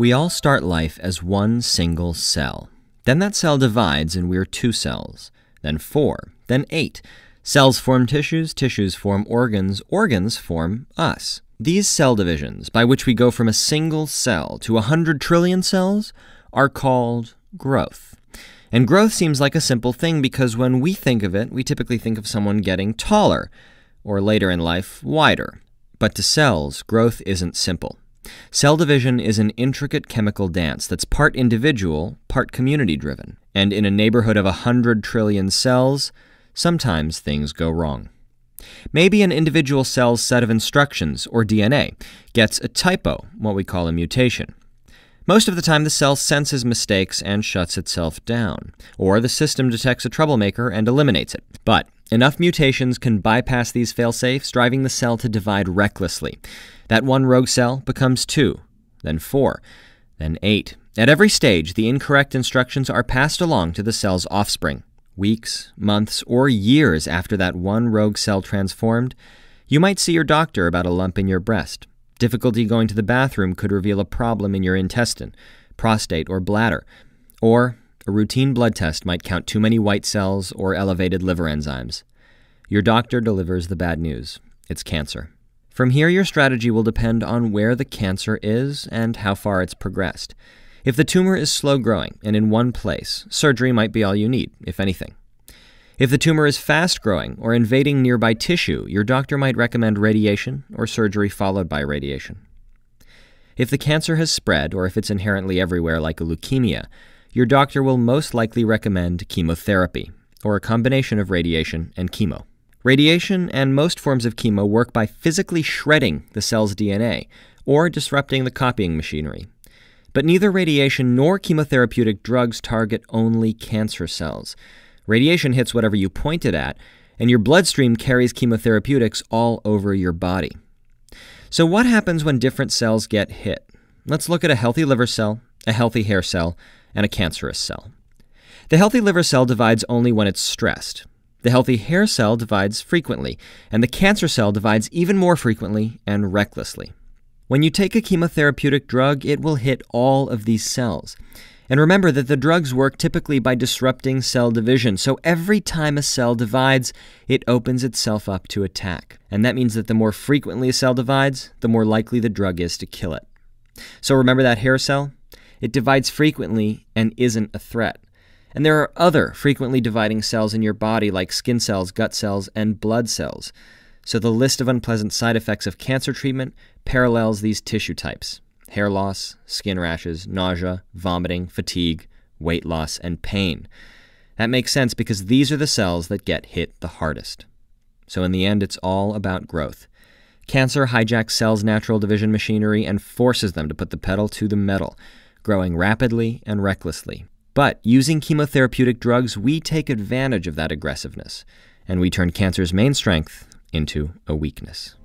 We all start life as one single cell. Then that cell divides and we're 2 cells, then 4, then 8. Cells form tissues, tissues form organs, organs form us. These cell divisions, by which we go from a single cell to 100 trillion cells, are called growth. And growth seems like a simple thing because when we think of it, we typically think of someone getting taller, or later in life, wider. But to cells, growth isn't simple. Cell division is an intricate chemical dance that's part individual, part community-driven. And in a neighborhood of 100 trillion cells, sometimes things go wrong. Maybe an individual cell's set of instructions, or DNA, gets a typo, what we call a mutation. Most of the time, the cell senses mistakes and shuts itself down, or the system detects a troublemaker and eliminates it. But enough mutations can bypass these fail-safes, driving the cell to divide recklessly. That one rogue cell becomes 2, then 4, then 8. At every stage, the incorrect instructions are passed along to the cell's offspring. Weeks, months, or years after that one rogue cell transformed, you might see your doctor about a lump in your breast. Difficulty going to the bathroom could reveal a problem in your intestine, prostate, or bladder. Or a routine blood test might count too many white cells or elevated liver enzymes. Your doctor delivers the bad news. It's cancer. From here, your strategy will depend on where the cancer is and how far it's progressed. If the tumor is slow-growing and in one place, surgery might be all you need, if anything. If the tumor is fast-growing or invading nearby tissue, your doctor might recommend radiation or surgery followed by radiation. If the cancer has spread, or if it's inherently everywhere like a leukemia, your doctor will most likely recommend chemotherapy, or a combination of radiation and chemo. Radiation and most forms of chemo work by physically shredding the cell's DNA, or disrupting the copying machinery. But neither radiation nor chemotherapeutic drugs target only cancer cells. Radiation hits whatever you point it at, and your bloodstream carries chemotherapeutics all over your body. So what happens when different cells get hit? Let's look at a healthy liver cell, a healthy hair cell, and a cancerous cell. The healthy liver cell divides only when it's stressed. The healthy hair cell divides frequently, and the cancer cell divides even more frequently and recklessly. When you take a chemotherapeutic drug, it will hit all of these cells. And remember that the drugs work typically by disrupting cell division, so every time a cell divides, it opens itself up to attack. And that means that the more frequently a cell divides, the more likely the drug is to kill it. So remember that hair cell? It divides frequently and isn't a threat. And there are other frequently dividing cells in your body like skin cells, gut cells, and blood cells. So the list of unpleasant side effects of cancer treatment parallels these tissue types: hair loss, skin rashes, nausea, vomiting, fatigue, weight loss, and pain. That makes sense because these are the cells that get hit the hardest. So in the end, it's all about growth. Cancer hijacks cells' natural division machinery and forces them to put the pedal to the metal, growing rapidly and recklessly. But using chemotherapeutic drugs, we take advantage of that aggressiveness, and we turn cancer's main strength into a weakness.